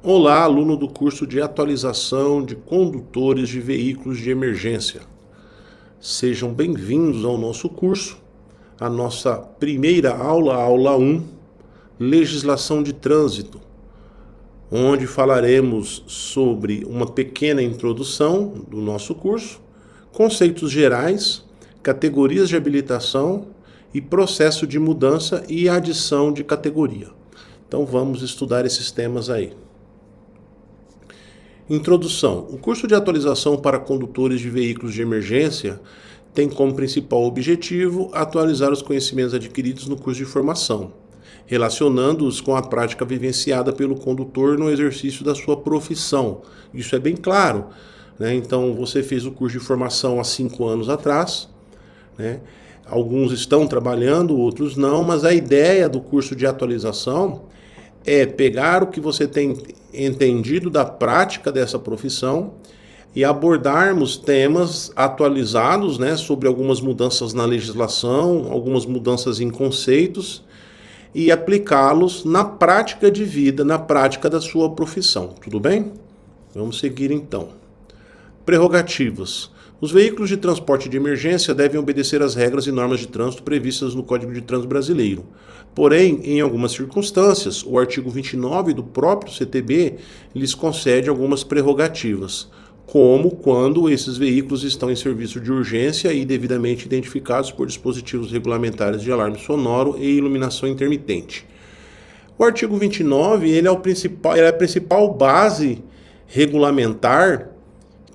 Olá, aluno do curso de atualização de condutores de veículos de emergência. Sejam bem-vindos ao nosso curso, a nossa primeira aula, a aula 1, Legislação de Trânsito, onde falaremos sobre uma pequena introdução do nosso curso, conceitos gerais, categorias de habilitação e processo de mudança e adição de categoria. Então vamos estudar esses temas aí. Introdução. O curso de atualização para condutores de veículos de emergência tem como principal objetivo atualizar os conhecimentos adquiridos no curso de formação, relacionando-os com a prática vivenciada pelo condutor no exercício da sua profissão. Isso é bem claro, né? Então, você fez o curso de formação há 5 anos atrás, né? Alguns estão trabalhando, outros não, mas a ideia do curso de atualização é pegar o que você tem entendido da prática dessa profissão e abordarmos temas atualizados, né, sobre algumas mudanças na legislação, algumas mudanças em conceitos e aplicá-los na prática de vida, na prática da sua profissão. Tudo bem? Vamos seguir então. Prerrogativas. Os veículos de transporte de emergência devem obedecer às regras e normas de trânsito previstas no Código de Trânsito Brasileiro. Porém, em algumas circunstâncias, o artigo 29 do próprio CTB lhes concede algumas prerrogativas, como quando esses veículos estão em serviço de urgência e devidamente identificados por dispositivos regulamentares de alarme sonoro e iluminação intermitente. O artigo 29 ele é a principal base regulamentar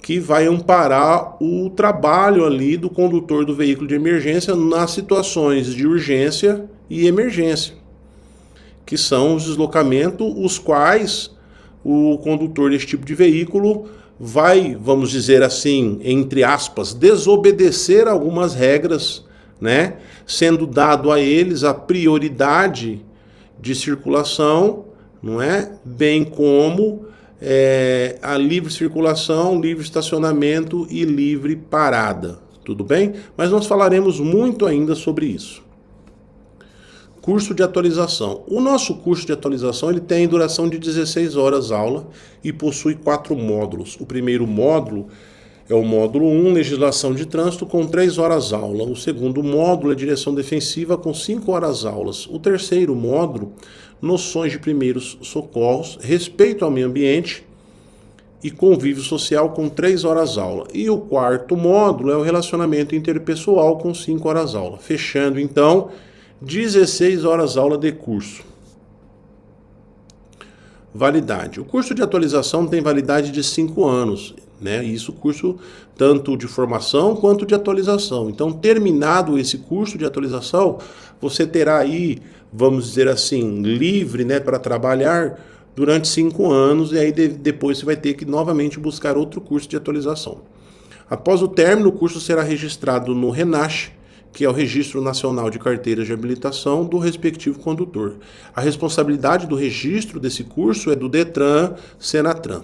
que vai amparar o trabalho ali do condutor do veículo de emergência nas situações de urgência e emergência, que são os deslocamentos os quais o condutor desse tipo de veículo vai, vamos dizer assim, entre aspas, desobedecer algumas regras, né? Sendo dado a eles a prioridade de circulação, não é? Bem como a livre circulação, livre estacionamento e livre parada. Tudo bem? Mas nós falaremos muito ainda sobre isso. Curso de atualização. O nosso curso de atualização ele tem duração de 16 horas aula e possui 4 módulos. O primeiro módulo é o módulo 1, Legislação de Trânsito, com 3 horas aula. O segundo módulo é Direção Defensiva, com 5 horas aulas. O terceiro módulo, Noções de Primeiros Socorros, Respeito ao Meio Ambiente e Convívio Social, com 3 horas aula. E o quarto módulo é o Relacionamento Interpessoal, com 5 horas aula. Fechando, então, 16 horas aula de curso. Validade. O curso de atualização tem validade de 5 anos, né? Isso curso tanto de formação quanto de atualização. Então, terminado esse curso de atualização, você terá aí, vamos dizer assim, livre, né, para trabalhar durante 5 anos e aí depois você vai ter que novamente buscar outro curso de atualização. Após o término, o curso será registrado no RENACH, que é o Registro Nacional de Carteiras de Habilitação do respectivo condutor. A responsabilidade do registro desse curso é do DETRAN, SENATRAN.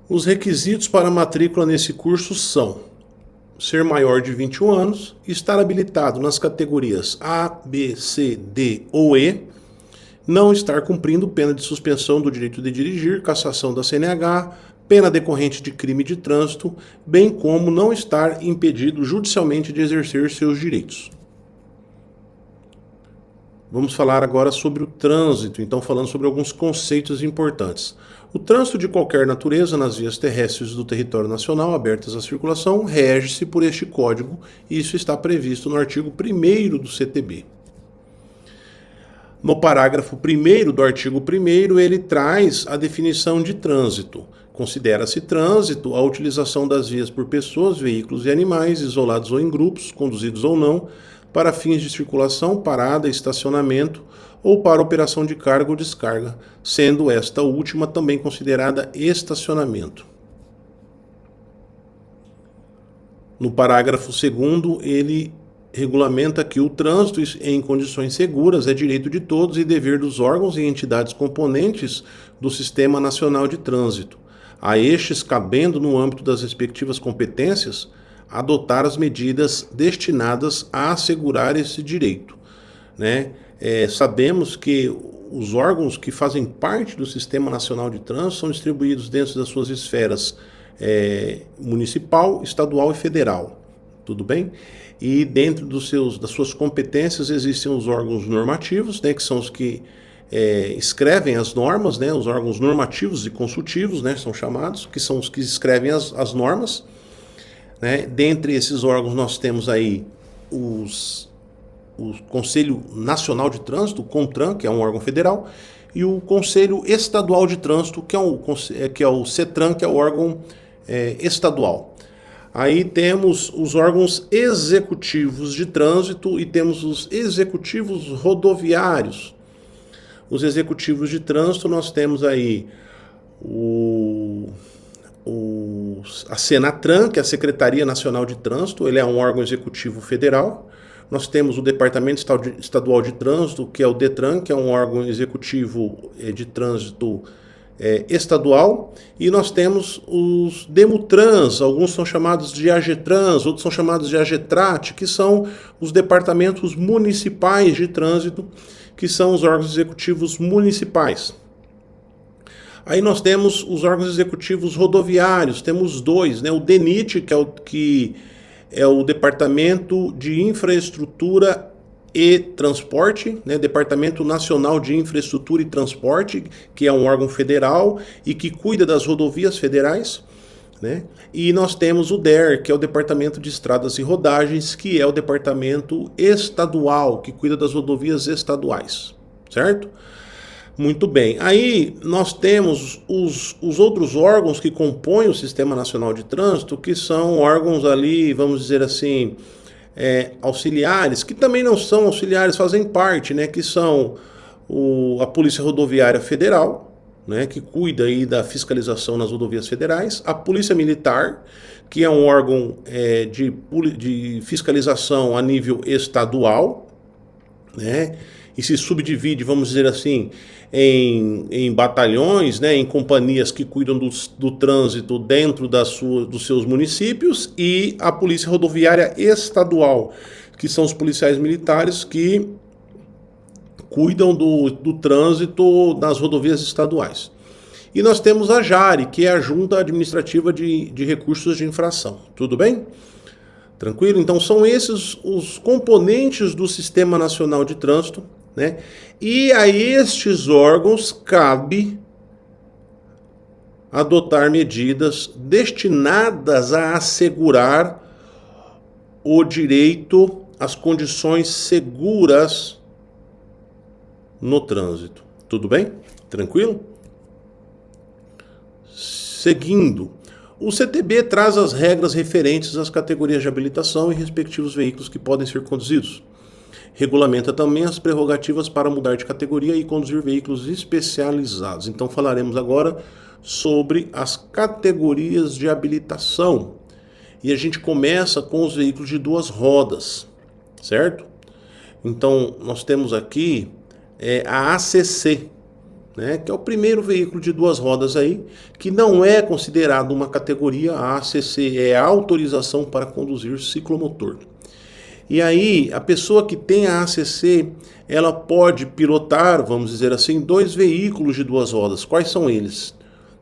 Os requisitos para a matrícula nesse curso são ser maior de 21 anos, estar habilitado nas categorias A, B, C, D ou E, não estar cumprindo pena de suspensão do direito de dirigir, cassação da CNH, pena decorrente de crime de trânsito, bem como não estar impedido judicialmente de exercer seus direitos. Vamos falar agora sobre o trânsito, então falando sobre alguns conceitos importantes. O trânsito de qualquer natureza nas vias terrestres do território nacional abertas à circulação rege-se por este código e isso está previsto no artigo 1º do CTB. No parágrafo 1º do artigo 1º, ele traz a definição de trânsito. Considera-se trânsito a utilização das vias por pessoas, veículos e animais, isolados ou em grupos, conduzidos ou não, para fins de circulação, parada, estacionamento ou para operação de carga ou descarga, sendo esta última também considerada estacionamento. No parágrafo 2º, ele regulamenta que o trânsito em condições seguras é direito de todos e dever dos órgãos e entidades componentes do Sistema Nacional de Trânsito, a estes cabendo, no âmbito das respectivas competências, adotar as medidas destinadas a assegurar esse direito, né? Sabemos que os órgãos que fazem parte do Sistema Nacional de Trânsito são distribuídos dentro das suas esferas municipal, estadual e federal. Tudo bem? E dentro das suas competências existem os órgãos normativos, né, que são os que escrevem as normas, né, os órgãos normativos e consultivos, né, são chamados, que são os que escrevem as normas. Né? Dentre esses órgãos nós temos aí o Conselho Nacional de Trânsito, o CONTRAN, que é um órgão federal, e o Conselho Estadual de Trânsito, que é o CETRAN, que é o órgão estadual. Aí temos os órgãos executivos de trânsito e temos os executivos rodoviários. Os executivos de trânsito nós temos aí a Senatran, que é a Secretaria Nacional de Trânsito, ele é um órgão executivo federal. Nós temos o Departamento Estadual de Trânsito, que é o DETRAN, que é um órgão executivo de trânsito estadual. E nós temos os Demutrans, alguns são chamados de AGETRANS, outros são chamados de AGETRAT, que são os departamentos municipais de trânsito, que são os órgãos executivos municipais. Aí nós temos os órgãos executivos rodoviários, temos dois, né? O DENIT, que é o Departamento de Infraestrutura e Transporte, né? Departamento Nacional de Infraestrutura e Transporte, que é um órgão federal e que cuida das rodovias federais, né? E nós temos o DER, que é o Departamento de Estradas e Rodagens, que é o departamento estadual, que cuida das rodovias estaduais, certo? Muito bem. Aí nós temos os outros órgãos que compõem o Sistema Nacional de Trânsito, que são órgãos ali, vamos dizer assim, auxiliares, que também não são auxiliares, fazem parte, né? Que são a Polícia Rodoviária Federal, né, que cuida aí da fiscalização nas rodovias federais, a Polícia Militar, que é um órgão de fiscalização a nível estadual, né, e se subdivide, vamos dizer assim, em batalhões, né, em companhias que cuidam do trânsito dentro dos seus municípios, e a Polícia Rodoviária Estadual, que são os policiais militares que cuidam do trânsito nas rodovias estaduais. E nós temos a JARE, que é a Junta Administrativa de Recursos de Infração. Tudo bem? Tranquilo? Então são esses os componentes do Sistema Nacional de Trânsito, né? E a estes órgãos cabe adotar medidas destinadas a assegurar o direito às condições seguras no trânsito. Tudo bem? Tranquilo? Seguindo, o CTB traz as regras referentes às categorias de habilitação e respectivos veículos que podem ser conduzidos. Regulamenta também as prerrogativas para mudar de categoria e conduzir veículos especializados. Então falaremos agora sobre as categorias de habilitação. E a gente começa com os veículos de duas rodas, certo? Então nós temos aqui a ACC, né, que é o primeiro veículo de duas rodas aí, que não é considerado uma categoria. A ACC é a autorização para conduzir ciclomotor. E aí, a pessoa que tem a ACC, ela pode pilotar, vamos dizer assim, dois veículos de duas rodas. Quais são eles?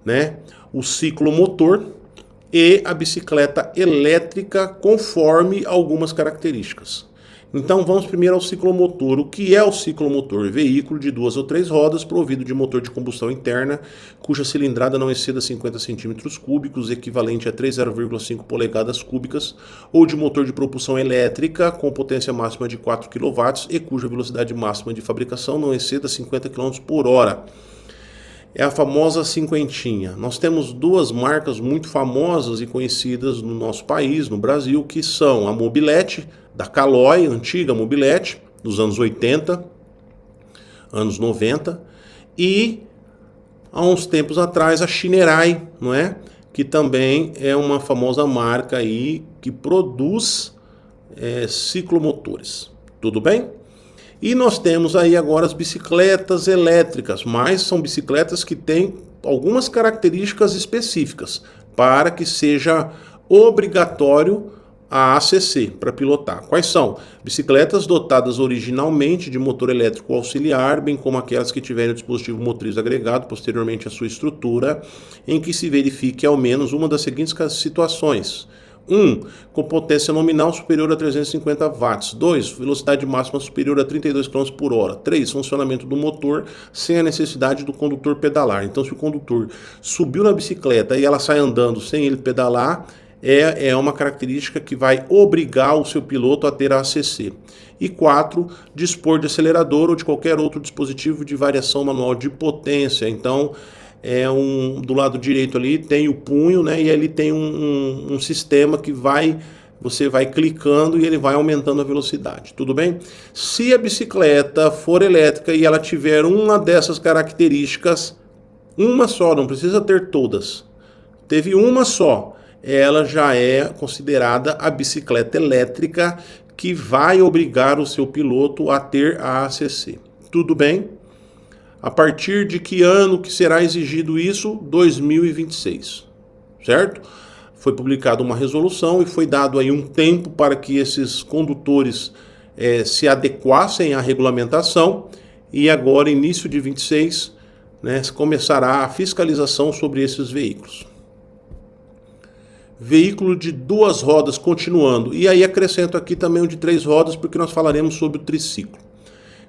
Né? O ciclomotor e a bicicleta elétrica, conforme algumas características. Então vamos primeiro ao ciclomotor. O que é o ciclomotor? Veículo de duas ou três rodas provido de motor de combustão interna, cuja cilindrada não exceda 50 centímetros cúbicos, equivalente a 3,5 polegadas cúbicas, ou de motor de propulsão elétrica com potência máxima de 4 kW e cuja velocidade máxima de fabricação não exceda 50 km por hora. É a famosa cinquentinha. Nós temos duas marcas muito famosas e conhecidas no nosso país, no Brasil, que são a Mobilete, da Caloi, antiga Mobilete, dos anos 80, anos 90, e há uns tempos atrás a Shinerai, não é? Que também é uma famosa marca aí que produz ciclomotores. Tudo bem? E nós temos aí agora as bicicletas elétricas, mas são bicicletas que têm algumas características específicas para que seja obrigatório a ACC para pilotar. Quais são? Bicicletas dotadas originalmente de motor elétrico auxiliar, bem como aquelas que tiverem o dispositivo motriz agregado posteriormente à sua estrutura, em que se verifique ao menos uma das seguintes situações. 1. Com potência nominal superior a 350 watts. 2. Velocidade máxima superior a 32 km por hora. 3. Funcionamento do motor sem a necessidade do condutor pedalar. Então, se o condutor subiu na bicicleta e ela sai andando sem ele pedalar, é uma característica que vai obrigar o seu piloto a ter a ACC. E 4, dispor de acelerador ou de qualquer outro dispositivo de variação manual de potência. Então, do lado direito ali tem o punho, né? E ele tem um sistema que você vai clicando e ele vai aumentando a velocidade. Tudo bem? Se a bicicleta for elétrica e ela tiver uma dessas características, uma só, não precisa ter todas. Teve uma só. Ela já é considerada a bicicleta elétrica que vai obrigar o seu piloto a ter a ACC. Tudo bem? A partir de que ano que será exigido isso? 2026, certo? Foi publicada uma resolução e foi dado aí um tempo para que esses condutores se adequassem à regulamentação e agora, início de 26, né, começará a fiscalização sobre esses veículos. Veículo de 2 rodas, continuando. E aí acrescento aqui também o de 3 rodas, porque nós falaremos sobre o triciclo.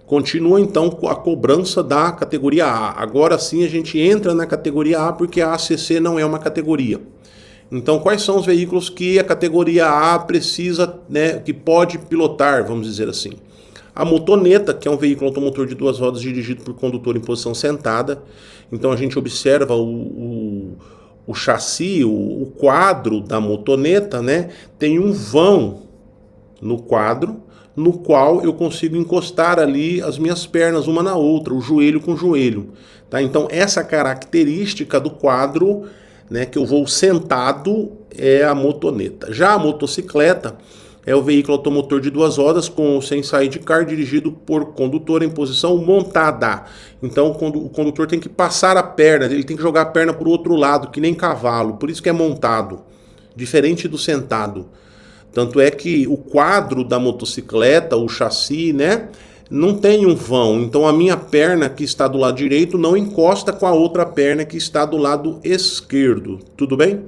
Continua então a cobrança da categoria A. Agora sim a gente entra na categoria A, porque a ACC não é uma categoria. Então quais são os veículos que a categoria A precisa, né, que pode pilotar, vamos dizer assim? A motoneta, que é um veículo automotor de 2 rodas dirigido por condutor em posição sentada. Então a gente observa o chassi, o quadro da motoneta, né, tem um vão no quadro, no qual eu consigo encostar ali as minhas pernas uma na outra, o joelho com o joelho. Tá? Então essa característica do quadro, né, que eu vou sentado, é a motoneta. Já a motocicleta é o veículo automotor de 2 rodas com ou sem sidecar dirigido por condutor em posição montada. Então o condutor tem que passar a perna, ele tem que jogar a perna para o outro lado, que nem cavalo, por isso que é montado, diferente do sentado. Tanto é que o quadro da motocicleta, o chassi, né, não tem um vão. Então a minha perna que está do lado direito não encosta com a outra perna que está do lado esquerdo. Tudo bem?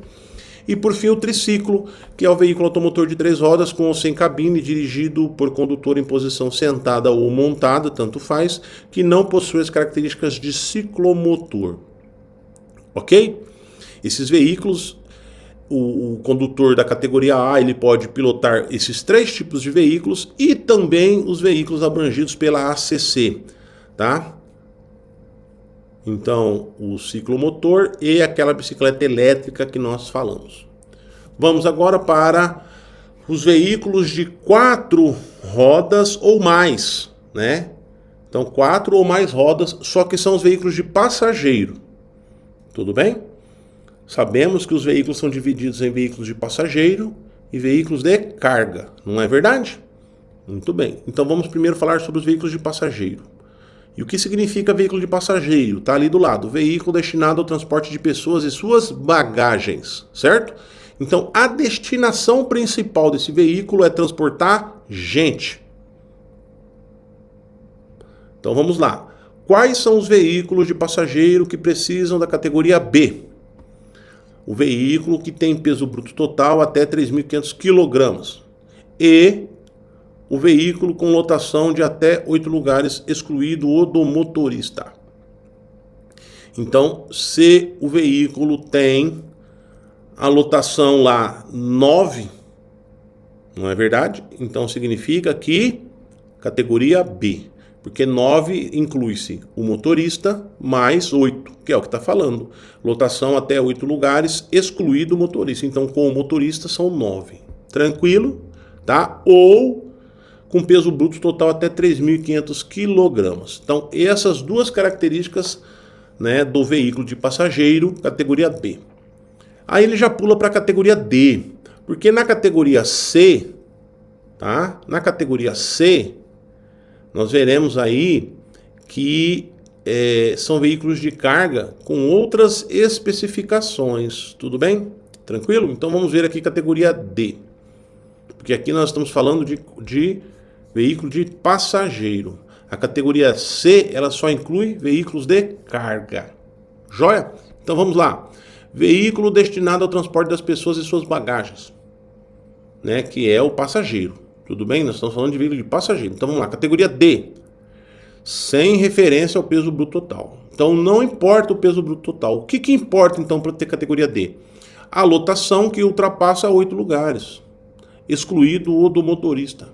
E por fim o triciclo, que é o veículo automotor de 3 rodas com ou sem cabine, dirigido por condutor em posição sentada ou montada, tanto faz, que não possui as características de ciclomotor. Ok? Esses veículos, o condutor da categoria A, ele pode pilotar esses 3 tipos de veículos e também os veículos abrangidos pela ACC, tá? Então, o ciclomotor e aquela bicicleta elétrica que nós falamos. Vamos agora para os veículos de 4 rodas ou mais, né? Então, 4 ou mais rodas, só que são os veículos de passageiro. Tudo bem? Sabemos que os veículos são divididos em veículos de passageiro e veículos de carga, não é verdade? Muito bem. Então, vamos primeiro falar sobre os veículos de passageiro. E o que significa veículo de passageiro? Está ali do lado, veículo destinado ao transporte de pessoas e suas bagagens, certo? Então, a destinação principal desse veículo é transportar gente. Então, vamos lá. Quais são os veículos de passageiro que precisam da categoria B? O veículo que tem peso bruto total até 3.500 kg e o veículo com lotação de até 8 lugares, excluído o do motorista. Então, se o veículo tem a lotação lá 9, não é verdade? Então significa que categoria B, porque 9 inclui-se o motorista mais 8, que é o que está falando. Lotação até 8 lugares, excluído o motorista. Então, com o motorista são 9. Tranquilo? Tá? Ou com peso bruto total até 3.500 kg. Então, essas duas características, né, do veículo de passageiro, categoria B. Aí ele já pula para a categoria D, porque na categoria C, tá? Na categoria C, nós veremos aí que são veículos de carga com outras especificações. Tudo bem? Tranquilo? Então vamos ver aqui categoria D. Porque aqui nós estamos falando de veículo de passageiro. A categoria C, ela só inclui veículos de carga. Joia? Então vamos lá. Veículo destinado ao transporte das pessoas e suas bagagens, né? Que é o passageiro. Tudo bem? Nós estamos falando de veículo de passageiro. Então vamos lá. Categoria D. Sem referência ao peso bruto total. Então não importa o peso bruto total. O que importa então para ter categoria D? A lotação que ultrapassa 8 lugares, excluído o do motorista.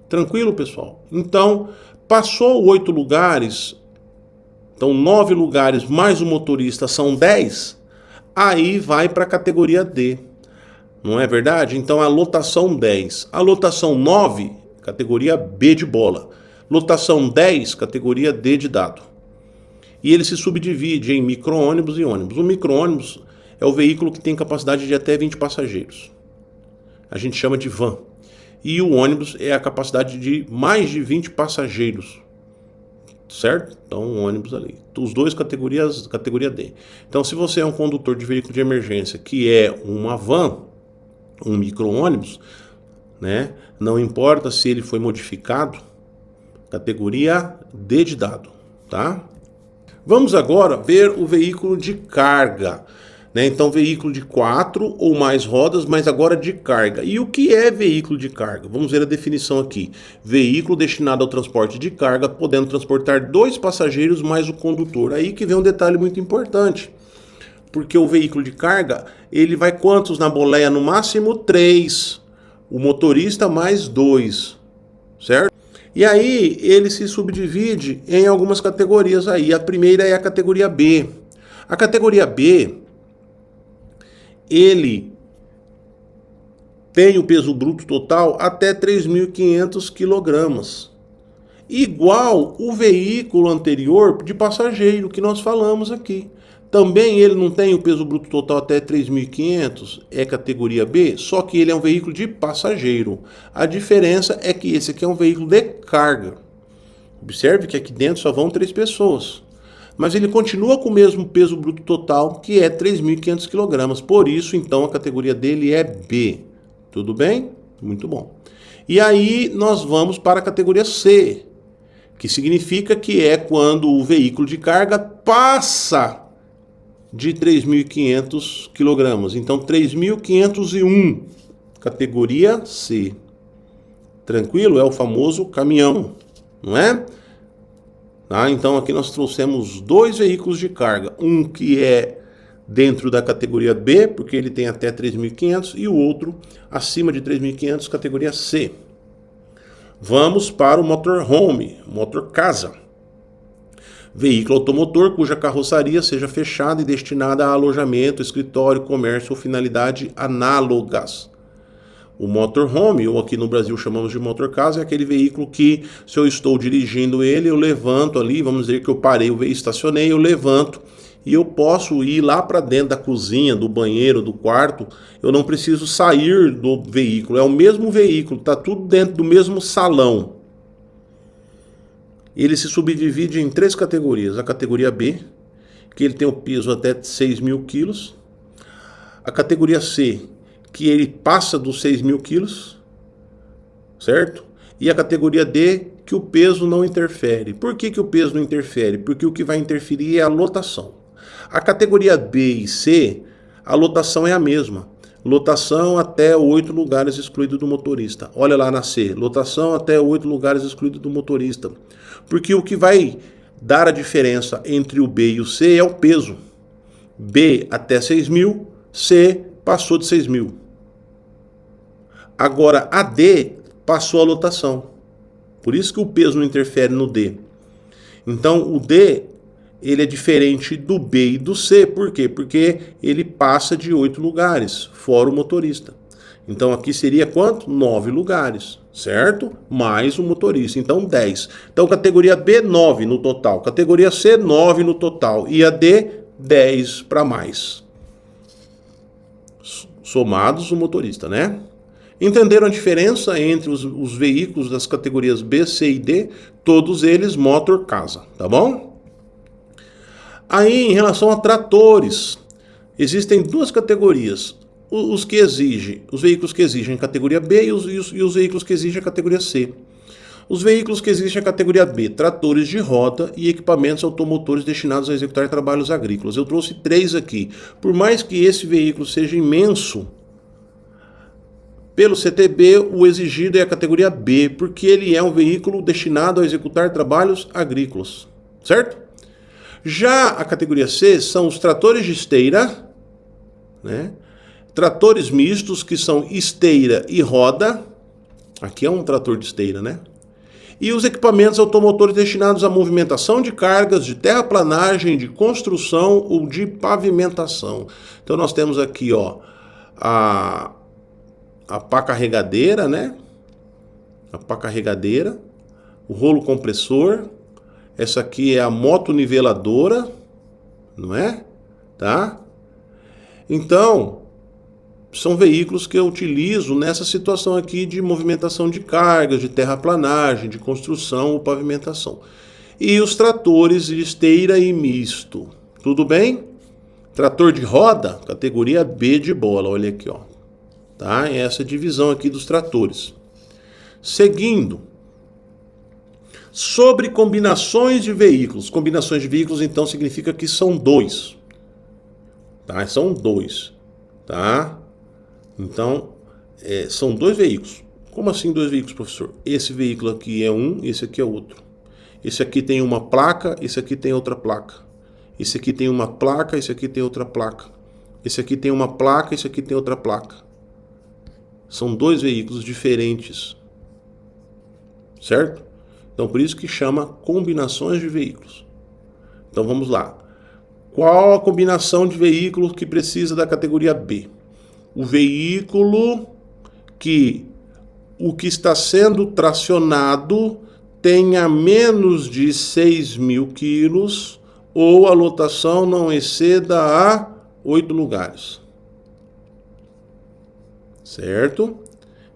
Tranquilo, pessoal? Então, passou 8 lugares, então 9 lugares mais o motorista são 10, aí vai para a categoria D. Não é verdade? Então a lotação 10. A lotação 9, categoria B de bola. Lotação 10, categoria D de dado. E ele se subdivide em micro-ônibus e ônibus. O micro-ônibus é o veículo que tem capacidade de até 20 passageiros. A gente chama de van. E o ônibus é a capacidade de mais de 20 passageiros. Certo? Então, um ônibus ali. Os dois categorias, categoria D. Então, se você é um condutor de veículo de emergência, que é uma van, um micro-ônibus, né? Não importa se ele foi modificado, categoria D de dado, tá? Vamos agora ver o veículo de carga, né? Então, veículo de 4 ou mais rodas, mas agora de carga. E o que é veículo de carga? Vamos ver a definição aqui. Veículo destinado ao transporte de carga, podendo transportar 2 passageiros mais o condutor. Aí que vem um detalhe muito importante. Porque o veículo de carga, ele vai quantos na boleia? No máximo 3. O motorista mais 2, certo? E aí ele se subdivide em algumas categorias aí. A primeira é a categoria B. A categoria B, ele tem o peso bruto total até 3.500 kg. Igual o veículo anterior de passageiro que nós falamos aqui. Também ele não tem o peso bruto total até 3.500, é categoria B, só que ele é um veículo de passageiro. A diferença é que esse aqui é um veículo de carga. Observe que aqui dentro só vão 3 pessoas. Mas ele continua com o mesmo peso bruto total, que é 3.500 kg. Por isso, então, a categoria dele é B. Tudo bem? Muito bom. E aí nós vamos para a categoria C, que significa que é quando o veículo de carga passa de 3.500 kg. Então, 3.501, categoria C. Tranquilo? É o famoso caminhão, não é? Tá? Então, aqui nós trouxemos 2 veículos de carga. Um que é dentro da categoria B, porque ele tem até 3.500, e o outro acima de 3.500, categoria C. Vamos para o motorhome, motor casa. Veículo automotor cuja carroçaria seja fechada e destinada a alojamento, escritório, comércio ou finalidade análogas. O motorhome, ou aqui no Brasil chamamos de motor casa, é aquele veículo que, se eu estou dirigindo ele, eu levanto ali, vamos dizer que eu parei, eu estacionei, eu levanto e eu posso ir lá para dentro da cozinha, do banheiro, do quarto. Eu não preciso sair do veículo, é o mesmo veículo, está tudo dentro do mesmo salão. Ele se subdivide em 3 categorias. A categoria B, que ele tem o peso até 6.000 quilos. A categoria C, que ele passa dos 6.000 quilos, certo? E a categoria D, que o peso não interfere. Por que o peso não interfere? Porque o que vai interferir é a lotação. A categoria B e C, a lotação é a mesma. Lotação até 8 lugares excluído do motorista. Olha lá na C, lotação até 8 lugares excluído do motorista. Porque o que vai dar a diferença entre o B e o C é o peso. B até 6.000, C passou de 6.000. Agora a D passou a lotação. Por isso que o peso não interfere no D. Então o D, ele é diferente do B e do C. Por quê? Porque ele passa de 8 lugares, fora o motorista. Então aqui seria quanto? 9 lugares, certo? Mais o motorista, então 10. Então categoria B, 9 no total. Categoria C, 9 no total. E a D, 10 para mais. Somados o motorista, né? Entenderam a diferença entre os veículos das categorias B, C e D? Todos eles motor casa, tá bom? Aí, em relação a tratores, existem 2 categorias. os que exigem, os veículos que exigem categoria B e os veículos que exigem a categoria C. Os veículos que exigem a categoria B, tratores de roda e equipamentos automotores destinados a executar trabalhos agrícolas. Eu trouxe 3 aqui. Por mais que esse veículo seja imenso, pelo CTB, o exigido é a categoria B, porque ele é um veículo destinado a executar trabalhos agrícolas, certo? Já a categoria C são os tratores de esteira, né? Tratores mistos, que são esteira e roda. Aqui é um trator de esteira, né? E os equipamentos automotores destinados à movimentação de cargas, de terraplanagem, de construção ou de pavimentação. Então nós temos aqui, ó, a pá carregadeira, né? A pá carregadeira, o rolo compressor, essa aqui é a moto niveladora, não é? Tá? Então, são veículos que eu utilizo nessa situação aqui de movimentação de cargas, de terraplanagem, de construção ou pavimentação. E os tratores de esteira e misto. Tudo bem? Trator de roda, categoria B de bola, olha aqui, ó. Tá? Essa divisão aqui dos tratores. Seguindo, sobre combinações de veículos. Combinações de veículos, então, significa que são 2. Tá? São 2. Tá? Então, são 2 veículos. Como assim 2 veículos, professor? Esse veículo aqui é um, esse aqui é outro. Esse aqui tem uma placa, esse aqui tem outra placa. Esse aqui tem uma placa, esse aqui tem outra placa. Esse aqui tem uma placa, esse aqui tem outra placa. São 2 veículos diferentes. Certo? Então, por isso que chama combinações de veículos. Então, vamos lá. Qual a combinação de veículos que precisa da categoria B? O veículo que o que está sendo tracionado tenha menos de 6.000 quilos ou a lotação não exceda a 8 lugares. Certo?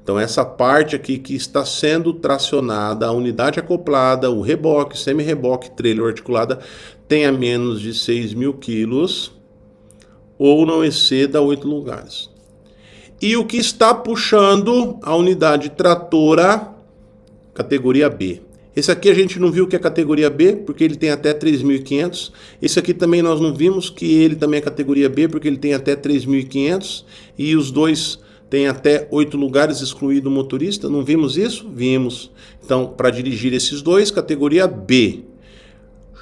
Então essa parte aqui que está sendo tracionada, a unidade acoplada, o reboque, semi-reboque, trailer articulada, tenha menos de 6.000 quilos ou não exceda 8 lugares. E o que está puxando a unidade tratora, categoria B. Esse aqui a gente não viu que é categoria B, porque ele tem até 3.500. Esse aqui também nós não vimos que ele também é categoria B, porque ele tem até 3.500. E os dois têm até 8 lugares, excluído o motorista. Não vimos isso? Vimos. Então, para dirigir esses dois, categoria B.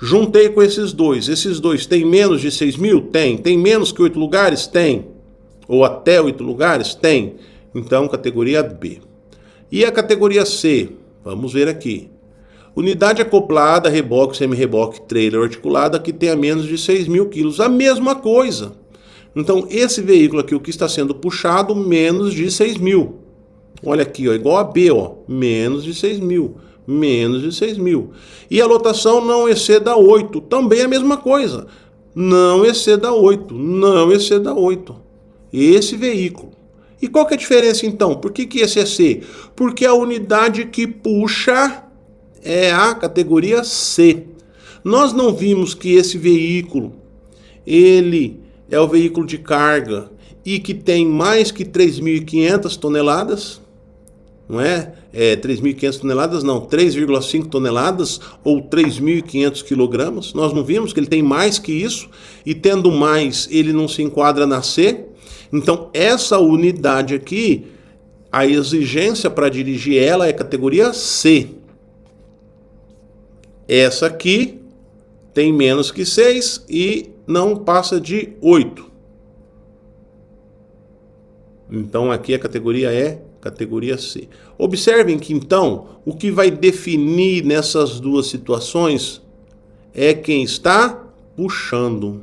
Juntei com esses dois. Esses dois têm menos de 6.000? Tem. Tem menos que 8 lugares? Tem. Ou até 8 lugares? Tem. Então, categoria B. E a categoria C? Vamos ver aqui. Unidade acoplada, reboque, semi-reboque, trailer articulada que tenha menos de 6.000 quilos. A mesma coisa. Então, esse veículo aqui, o que está sendo puxado, menos de 6.000. Olha aqui, ó, igual a B, ó, menos de 6.000. Menos de 6.000. E a lotação não exceda 8. Também é a mesma coisa. Não exceda 8. Não exceda 8. Esse veículo. E qual que é a diferença então? Por que esse é C? Porque a unidade que puxa é a categoria C. Nós não vimos que esse veículo, ele é o veículo de carga e que tem mais que 3.500 toneladas, não é? 3.500 toneladas, não, 3,5 toneladas ou 3.500 quilogramas. Nós não vimos que ele tem mais que isso e tendo mais ele não se enquadra na C. Então essa unidade aqui, a exigência para dirigir ela é categoria C. Essa aqui tem menos que 6 e não passa de 8. Então aqui a categoria é categoria C. Observem que então o que vai definir nessas duas situações é quem está puxando.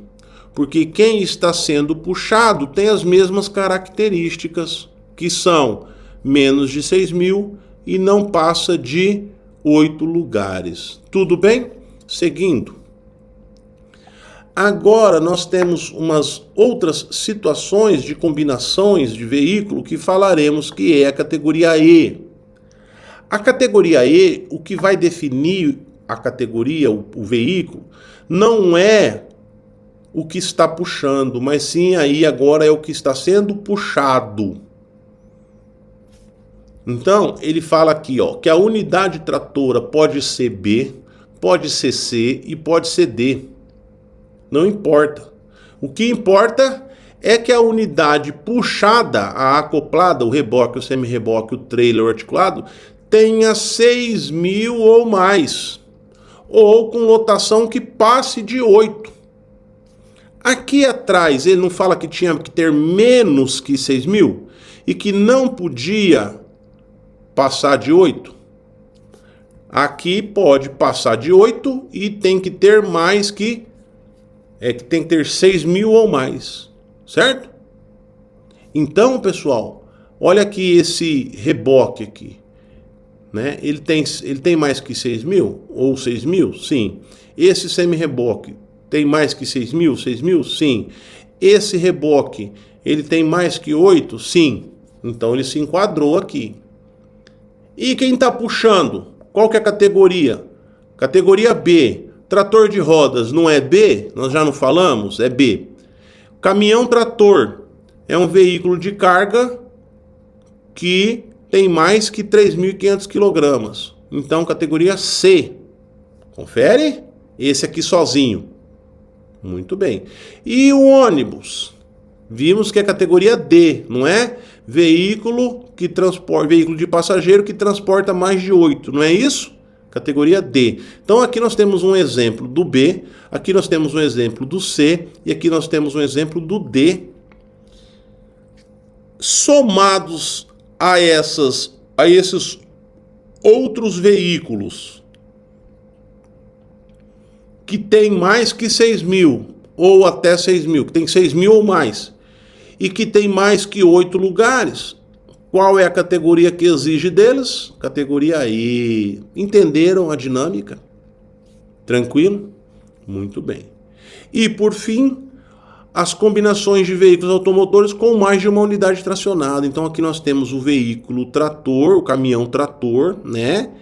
Porque quem está sendo puxado tem as mesmas características, que são menos de 6.000 e não passa de 8 lugares. Tudo bem? Seguindo. Agora nós temos umas outras situações de combinações de veículo que falaremos que é a categoria E. A categoria E, o que vai definir a categoria, o veículo, não é o que está puxando, mas sim aí agora é o que está sendo puxado. Então, ele fala aqui, ó, que a unidade tratora pode ser B, pode ser C e pode ser D. Não importa. O que importa é que a unidade puxada, a acoplada, o reboque, o semi-reboque, o trailer, o articulado, tenha 6.000 ou mais. Ou com lotação que passe de 8. Aqui atrás, ele não fala que tinha que ter menos que 6.000? E que não podia passar de 8? Aqui pode passar de 8 e tem que ter mais que... que tem que ter 6.000 ou mais. Certo? Então, pessoal, olha aqui esse reboque aqui. Né? Ele tem mais que 6.000? Ou 6.000? Sim. Esse semi-reboque tem mais que 6.000? 6.000? Sim. Esse reboque, ele tem mais que 8? Sim. Então ele se enquadrou aqui. E quem está puxando? Qual que é a categoria? Categoria B. Trator de rodas não é B? Nós já não falamos? É B. Caminhão-trator é um veículo de carga que tem mais que 3.500 kg. Então, categoria C. Confere? Esse aqui sozinho. Muito bem. E o ônibus? Vimos que é categoria D, não é? Veículo de passageiro que transporta mais de 8, não é isso? Categoria D. Então aqui nós temos um exemplo do B, aqui nós temos um exemplo do C e aqui nós temos um exemplo do D. Somados a esses outros veículos que tem mais que 6.000 ou até 6.000, que tem 6.000 ou mais e que tem mais que 8 lugares, qual é a categoria que exige deles? Categoria E. Entenderam a dinâmica? Tranquilo? Muito bem. E por fim, as combinações de veículos automotores com mais de uma unidade tracionada. Então aqui nós temos o veículo trator, o caminhão trator, né?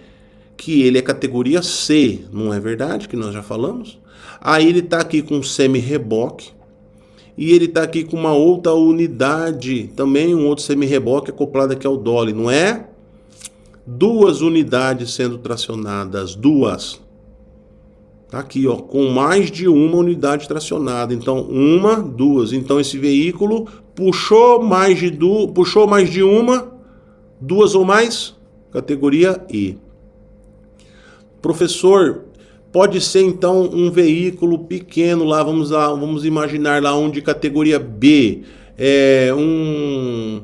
Que ele é categoria C, não é verdade? Que nós já falamos. Aí ele está aqui com semi-reboque. E ele está aqui com uma outra unidade, também um outro semi-reboque acoplado aqui ao dolly, não é? 2 unidades sendo tracionadas, 2. Aqui, ó, com mais de uma unidade tracionada. Então, 1, 2. Então, esse veículo puxou mais de uma, 2 ou mais, categoria E. Professor, pode ser então um veículo pequeno lá, vamos imaginar lá um de categoria B, um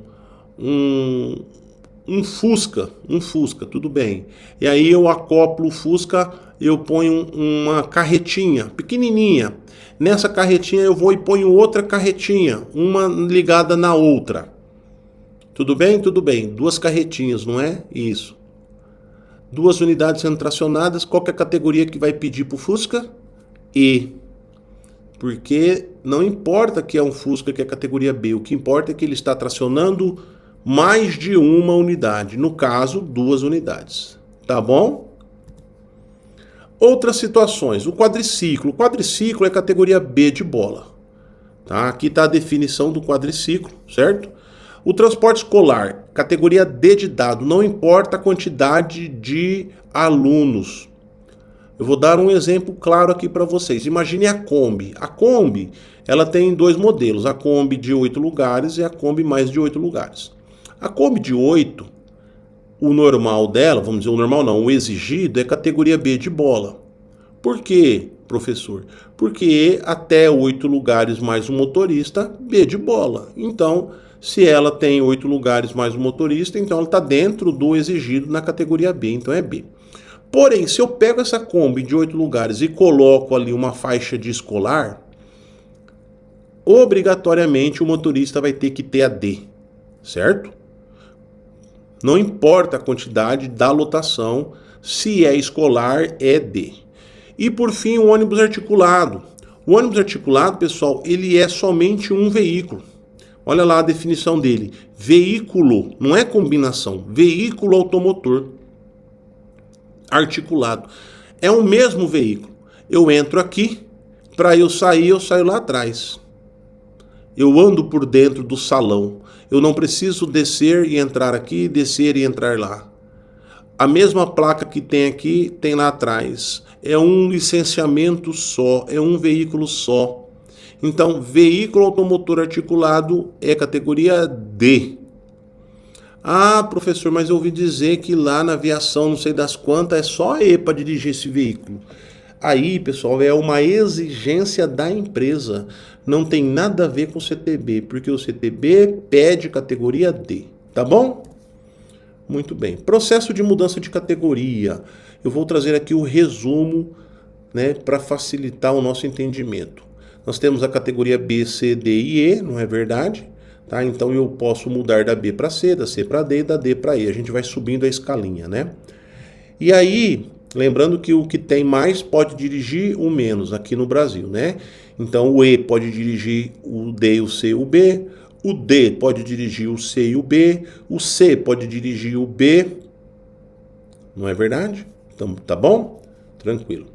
Fusca, tudo bem. E aí eu acoplo o Fusca, eu ponho uma carretinha pequenininha. Nessa carretinha eu vou e ponho outra carretinha, uma ligada na outra. Tudo bem? Tudo bem. 2 carretinhas, não é? Isso. 2 unidades sendo tracionadas, qual que é a categoria que vai pedir para o Fusca? E. Porque não importa que é um Fusca que é categoria B, o que importa é que ele está tracionando mais de uma unidade, no caso, 2 unidades. Tá bom? Outras situações, o quadriciclo. O quadriciclo é categoria B de bola. Tá? Aqui está a definição do quadriciclo, certo? O transporte escolar, categoria D de dado, não importa a quantidade de alunos. Eu vou dar um exemplo claro aqui para vocês. Imagine a Kombi. A Kombi, ela tem 2 modelos, a Kombi de 8 lugares e a Kombi mais de 8 lugares. A Kombi de 8, o normal dela, vamos dizer o normal não, o exigido é categoria B de bola. Por quê, professor? Porque até 8 lugares mais um motorista, B de bola. Então, se ela tem 8 lugares mais um motorista, então ela está dentro do exigido na categoria B, então é B. Porém, se eu pego essa Kombi de 8 lugares e coloco ali uma faixa de escolar, obrigatoriamente o motorista vai ter que ter a D, certo? Não importa a quantidade da lotação, se é escolar, é D. E por fim, o ônibus articulado. O ônibus articulado, pessoal, ele é somente um veículo. Olha lá a definição dele. Veículo, não é combinação. Veículo automotor articulado. É o mesmo veículo. Eu entro aqui, Para eu saio lá atrás. Eu ando por dentro do salão. Eu não preciso descer e entrar aqui, descer e entrar lá. A mesma placa que tem aqui, tem lá atrás. É um licenciamento só, é um veículo só. Então, veículo automotor articulado é categoria D. Ah, professor, mas eu ouvi dizer que lá na aviação, não sei das quantas, é só E para dirigir esse veículo. Aí, pessoal, é uma exigência da empresa. Não tem nada a ver com o CTB, porque o CTB pede categoria D, tá bom? Muito bem. Processo de mudança de categoria. Eu vou trazer aqui o resumo, né, para facilitar o nosso entendimento. Nós temos a categoria B, C, D e E, não é verdade? Tá? Então eu posso mudar da B para C, da C para D e da D para E. A gente vai subindo a escalinha, né? E aí, lembrando que o que tem mais pode dirigir o menos aqui no Brasil, né? Então o E pode dirigir o D, o C e o B. O D pode dirigir o C e o B. O C pode dirigir o B. Não é verdade? Então, tá bom? Tranquilo.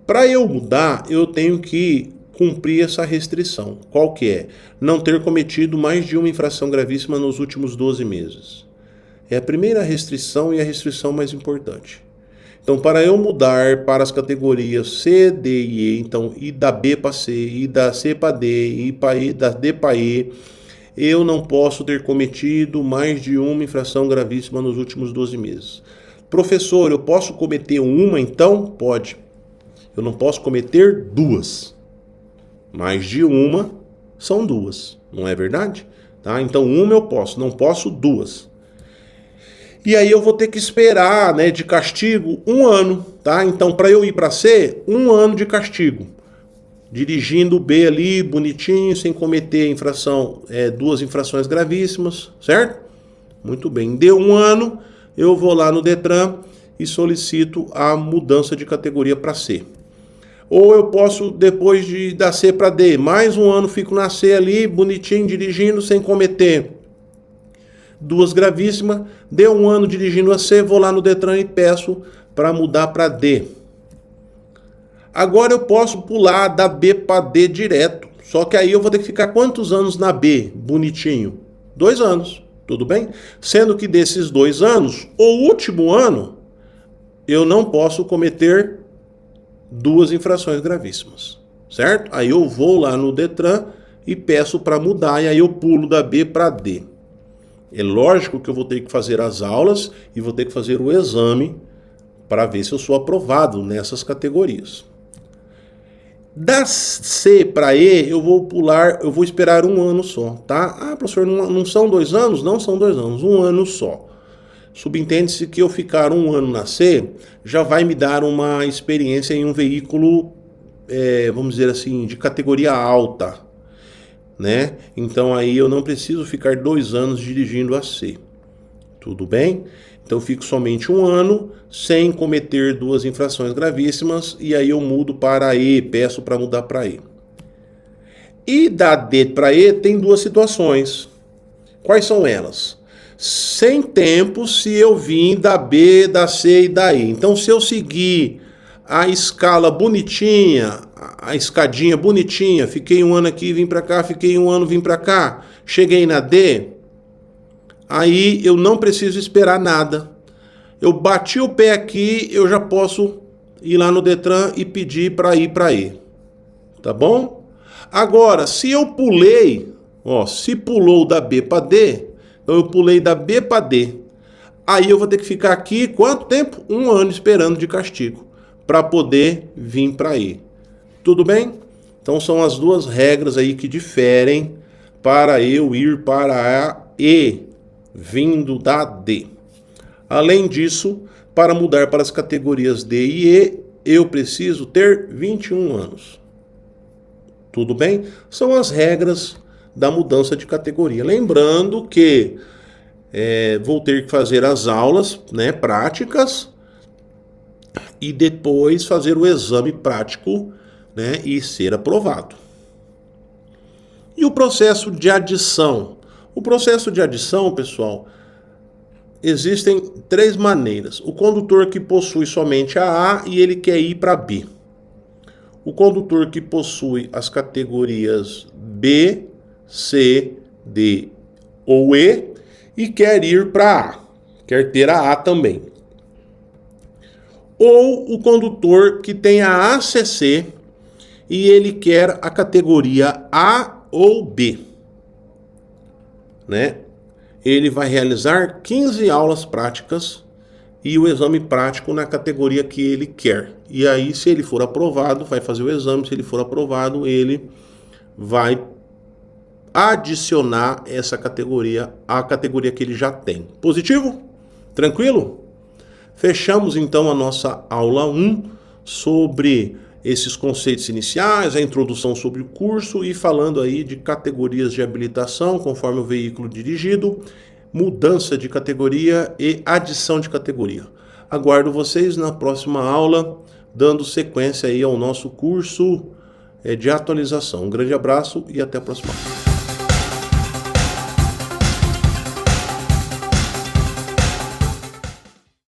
Para eu mudar, eu tenho que cumprir essa restrição. Qual que é? Não ter cometido mais de uma infração gravíssima nos últimos 12 meses. É a primeira restrição e a restrição mais importante. Então, para eu mudar para as categorias C, D e E, então, e da B para C, e da C para D, e da D para E, eu não posso ter cometido mais de uma infração gravíssima nos últimos 12 meses. Professor, eu posso cometer uma então? Pode. Eu não posso cometer duas. Mais de uma são duas, não é verdade? Tá? Então, uma eu posso, não posso duas. E aí eu vou ter que esperar, né, de castigo 1 ano, tá? Então, para eu ir para C, 1 ano de castigo. Dirigindo o B ali, bonitinho, sem cometer infração, 2 infrações gravíssimas, certo? Muito bem. Deu 1 ano, eu vou lá no Detran e solicito a mudança de categoria para C. Ou eu posso, depois da C para D, mais 1 ano fico na C ali, bonitinho, dirigindo, sem cometer 2 gravíssimas, deu 1 ano dirigindo a C, vou lá no Detran e peço para mudar para D. Agora eu posso pular da B para D direto, só que aí eu vou ter que ficar quantos anos na B, bonitinho? 2 anos, tudo bem? Sendo que desses 2 anos, o último ano, eu não posso cometer 2 infrações gravíssimas, certo? Aí eu vou lá no Detran e peço para mudar, e aí eu pulo da B para D. É lógico que eu vou ter que fazer as aulas e vou ter que fazer o exame para ver se eu sou aprovado nessas categorias. Da C para E, eu vou esperar 1 ano só, tá? Ah, professor, não são 2 anos? Não são 2 anos, 1 ano só. Subentende-se que eu ficar 1 ano na C, já vai me dar uma experiência em um veículo, vamos dizer assim, de categoria alta, né? Então aí eu não preciso ficar 2 anos dirigindo a C. Tudo bem? Então eu fico somente 1 ano sem cometer 2 infrações gravíssimas e aí eu mudo para E, peço para mudar para E. E da D para E tem 2 situações. Quais são elas? Sem tempo se eu vim da B, da C e da E. Então se eu seguir a escala bonitinha, a escadinha bonitinha, fiquei 1 ano aqui, vim para cá, fiquei 1 ano, vim para cá, cheguei na D, aí eu não preciso esperar nada. Eu bati o pé aqui, eu já posso ir lá no Detran e pedir para ir para E. Tá bom? Agora, se eu pulei, se pulou da B para D, então eu pulei da B para D. Aí eu vou ter que ficar aqui quanto tempo? 1 ano esperando de castigo para poder vir para E. Tudo bem? Então são as 2 regras aí que diferem para eu ir para a E, vindo da D. Além disso, para mudar para as categorias D e E, eu preciso ter 21 anos. Tudo bem? São as regras da mudança de categoria. Lembrando que vou ter que fazer as aulas, né, práticas e depois fazer o exame prático, né, e ser aprovado. E o processo de adição? O processo de adição, pessoal, existem 3 maneiras. O condutor que possui somente a A e ele quer ir para B. O condutor que possui as categorias B, C, D ou E e quer ir para A, quer ter a A também. Ou o condutor que tem a ACC e ele quer a categoria A ou B, né? Ele vai realizar 15 aulas práticas e o exame prático na categoria que ele quer. E aí, se ele for aprovado, vai fazer o exame. Se ele for aprovado, ele vai adicionar essa categoria à categoria que ele já tem. Positivo? Tranquilo? Fechamos então a nossa aula 1 sobre esses conceitos iniciais, a introdução sobre o curso e falando aí de categorias de habilitação conforme o veículo dirigido, mudança de categoria e adição de categoria. Aguardo vocês na próxima aula, dando sequência aí ao nosso curso de atualização. Um grande abraço e até a próxima aula.